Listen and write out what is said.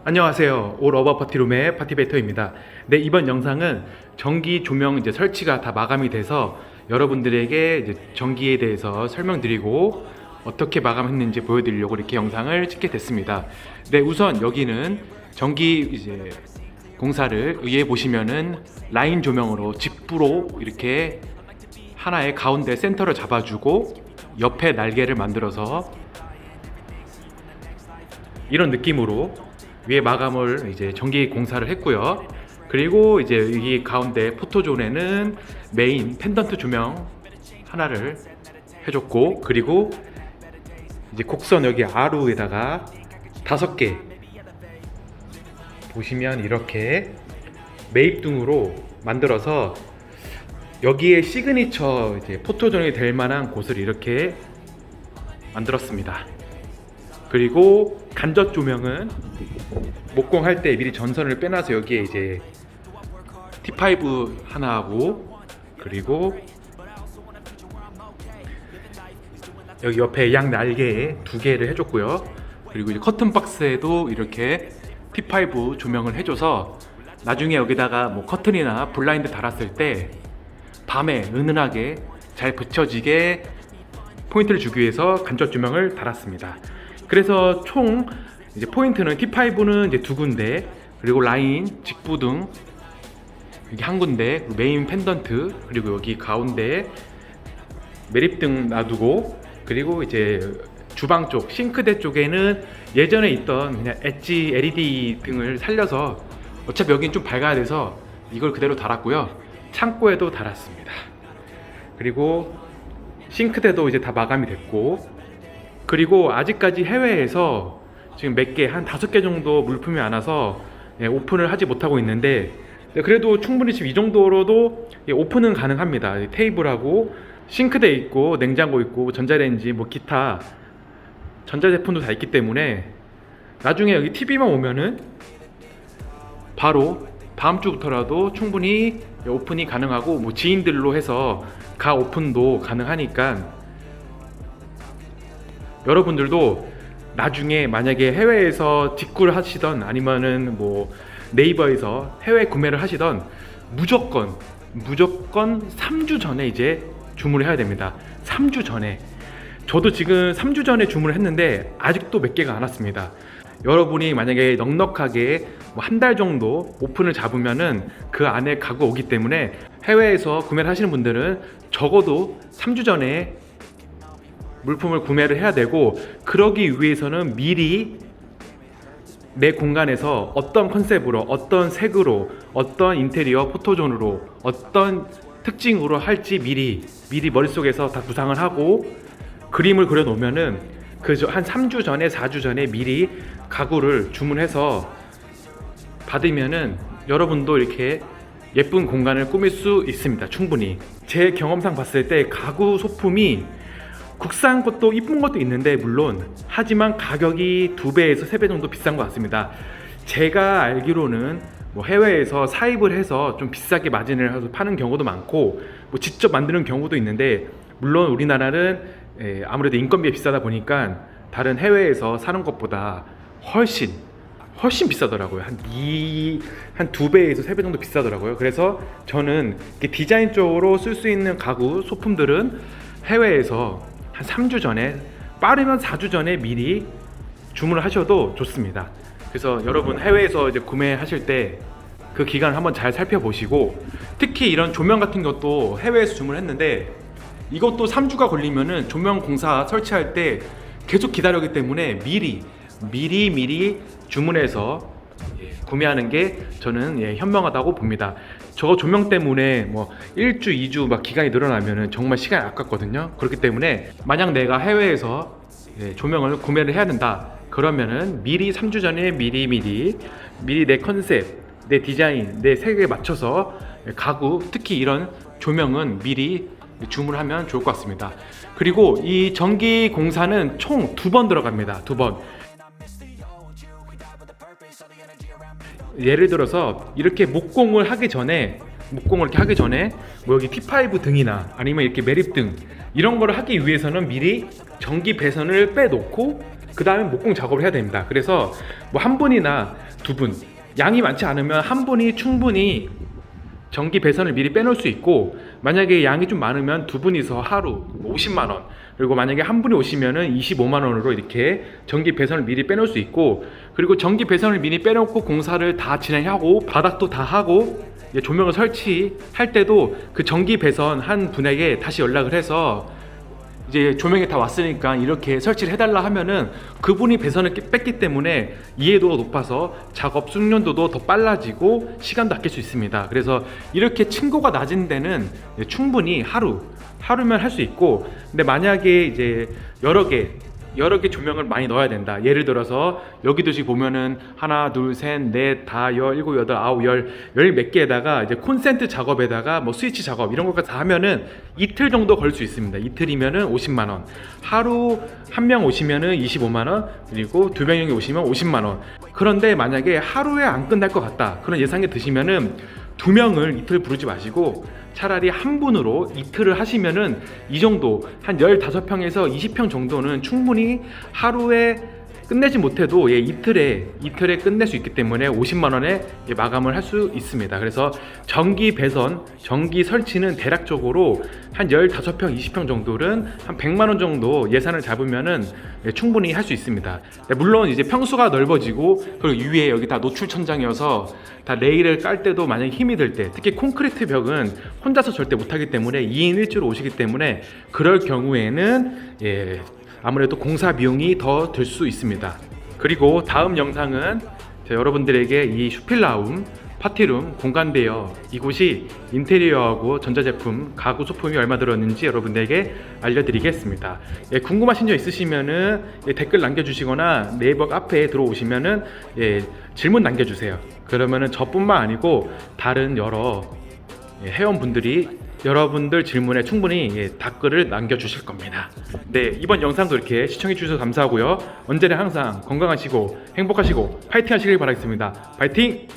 안녕하세요. 올 어바 파티룸의 파티베이터입니다. 네, 이번 영상은 전기 조명 설치가 다 마감이 돼서 여러분들에게 전기에 대해서 설명드리고 어떻게 마감했는지 보여드리려고 이렇게 영상을 찍게 됐습니다. 네, 우선 여기는 전기 공사를 위에 보시면은 라인 조명으로 직부로 이렇게 하나의 가운데 센터를 잡아주고 옆에 날개를 만들어서 이런 느낌으로 위에 마감을 전기 공사를 했고요. 그리고 여기 가운데 포토존에는 메인 펜던트 조명 하나를 해줬고, 그리고 곡선 여기 아루에다가 5개 보시면 이렇게 매입등으로 만들어서 여기에 시그니처 포토존이 될 만한 곳을 이렇게 만들었습니다. 그리고 간접 조명은 목공할 때 미리 전선을 빼놔서 여기에 T5 하나 하고, 그리고 여기 옆에 양 날개에 2개를 해줬고요. 그리고 커튼 박스에도 이렇게 T5 조명을 해줘서 나중에 여기다가 커튼이나 블라인드 달았을 때 밤에 은은하게 잘 비춰지게 포인트를 주기 위해서 간접 조명을 달았습니다. 그래서 총 포인트는 T5는 2군데, 그리고 라인, 직부등 여기 1군데, 메인 펜던트, 그리고 여기 가운데 매립등 놔두고, 그리고 주방 쪽 싱크대 쪽에는 예전에 있던 그냥 엣지 LED 등을 살려서 어차피 여긴 좀 밝아야 돼서 이걸 그대로 달았고요. 창고에도 달았습니다. 그리고 싱크대도 다 마감이 됐고, 그리고 아직까지 해외에서 지금 몇 개, 한 5개 정도 물품이 안 와서 오픈을 하지 못하고 있는데, 그래도 충분히 지금 이 정도로도 오픈은 가능합니다. 테이블하고 싱크대 있고 냉장고 있고 전자레인지 기타 전자제품도 다 있기 때문에 나중에 여기 TV만 오면은 바로 다음 주부터라도 충분히 오픈이 가능하고 지인들로 해서 가 오픈도 가능하니까 여러분들도 나중에 만약에 해외에서 직구를 하시던 아니면은 네이버에서 해외 구매를 하시던 무조건 3주 전에 주문을 해야 됩니다. 3주 전에. 저도 지금 3주 전에 주문을 했는데 아직도 몇 개가 안 왔습니다. 여러분이 만약에 넉넉하게 한 달 정도 오픈을 잡으면은 그 안에 가구 오기 때문에 해외에서 구매를 하시는 분들은 적어도 3주 전에 물품을 구매를 해야 되고, 그러기 위해서는 미리 내 공간에서 어떤 컨셉으로, 어떤 색으로, 어떤 인테리어 포토존으로, 어떤 특징으로 할지 미리 머릿속에서 다 구상을 하고 그림을 그려 놓으면은 한 3주 전에 4주 전에 미리 가구를 주문해서 받으면은 여러분도 이렇게 예쁜 공간을 꾸밀 수 있습니다. 충분히. 제 경험상 봤을 때 가구 소품이 국산 것도 이쁜 것도 있는데 물론, 하지만 가격이 2배에서 3배 정도 비싼 것 같습니다. 제가 알기로는 해외에서 사입을 해서 좀 비싸게 마진을 해서 파는 경우도 많고 직접 만드는 경우도 있는데, 물론 우리나라는 아무래도 인건비가 비싸다 보니까 다른 해외에서 사는 것보다 훨씬 비싸더라고요. 한 2배에서 3배 정도 비싸더라고요. 그래서 저는 디자인 쪽으로 쓸 수 있는 가구 소품들은 해외에서 한 3주 전에, 빠르면 4주 전에 미리 주문을 하셔도 좋습니다. 그래서 여러분 해외에서 구매하실 때 그 기간을 한번 잘 살펴보시고, 특히 이런 조명 같은 것도 해외에서 주문했는데 이것도 3주가 걸리면은 조명 공사 설치할 때 계속 기다리기 때문에 미리 주문해서 구매하는 게 저는 현명하다고 봅니다. 저 조명 때문에 1주, 2주 기간이 늘어나면은 정말 시간이 아깝거든요. 그렇기 때문에 만약 내가 해외에서 조명을 구매를 해야 된다 그러면은 미리 3주 전에 미리 내 컨셉, 내 디자인, 내 색에 맞춰서 가구, 특히 이런 조명은 미리 주문하면 좋을 것 같습니다. 그리고 이 전기 공사는 총 2번 들어갑니다. 2번. 예를 들어서 이렇게 목공을 이렇게 하기 전에 여기 T5 등이나 아니면 이렇게 매립등 이런 거를 하기 위해서는 미리 전기 배선을 빼놓고 그 다음에 목공 작업을 해야 됩니다. 그래서 뭐 한 분이나 두 분, 양이 많지 않으면 한 분이 충분히 전기 배선을 미리 빼놓을 수 있고, 만약에 양이 좀 많으면 두 분이서 하루 50만 원, 그리고 만약에 한 분이 오시면은 25만 원으로 이렇게 전기 배선을 미리 빼놓을 수 있고, 그리고 전기 배선을 미리 빼놓고 공사를 다 진행하고 바닥도 다 하고 이제 조명을 설치할 때도 그 전기 배선 한 분에게 다시 연락을 해서 이제 조명이 다 왔으니까 이렇게 설치를 해달라 하면은 그분이 배선을 뺐기 때문에 이해도가 높아서 작업 숙련도도 더 빨라지고 시간도 아낄 수 있습니다. 그래서 이렇게 층고가 낮은 데는 충분히 하루면 할 수 있고, 근데 만약에 이제 여러 개 조명을 많이 넣어야 된다. 예를 들어서 여기도 지금 보면은 하나, 둘, 셋, 넷, 다, 열, 일곱, 여덟, 아홉, 열 몇 개에다가 이제 콘센트 작업에다가 뭐 스위치 작업 이런 것까지 다 하면은 이틀 정도 걸 수 있습니다. 이틀이면은 50만 원. 하루 한 명 오시면은 25만 원, 그리고 두 명이 오시면 50만 원. 그런데 만약에 하루에 안 끝날 것 같다. 그런 예상이 드시면은 두 명을 이틀 부르지 마시고 차라리 한 분으로 이틀을 하시면은 이 정도 한 15평에서 20평 정도는 충분히 하루에 끝내지 못해도 이틀에 끝낼 수 있기 때문에 50만 원에 마감을 할 수 있습니다. 그래서 전기 배선, 전기 설치는 대략적으로 한 15평, 20평 정도는 한 100만 원 정도 예산을 잡으면은 충분히 할 수 있습니다. 물론 이제 평수가 넓어지고 그리고 위에 여기 다 노출 천장이어서 다 레일을 깔 때도 만약에 힘이 들 때, 특히 콘크리트 벽은 혼자서 절대 못하기 때문에 2인 1조로 오시기 때문에 그럴 경우에는 아무래도 공사 비용이 더 들 수 있습니다. 그리고 다음 영상은 여러분들에게 이 슈필라움 파티룸 공간대여 이곳이 인테리어하고 전자제품, 가구 소품이 얼마 들었는지 여러분들에게 알려드리겠습니다. 궁금하신 점 있으시면은 댓글 남겨주시거나 네이버 카페에 들어오시면은 질문 남겨주세요. 그러면은 저뿐만 아니고 다른 여러 회원분들이 여러분들 질문에 충분히 답글을 남겨주실 겁니다. 네, 이번 영상도 이렇게 시청해 주셔서 감사하고요. 언제나 항상 건강하시고 행복하시고 파이팅 하시길 바라겠습니다. 파이팅!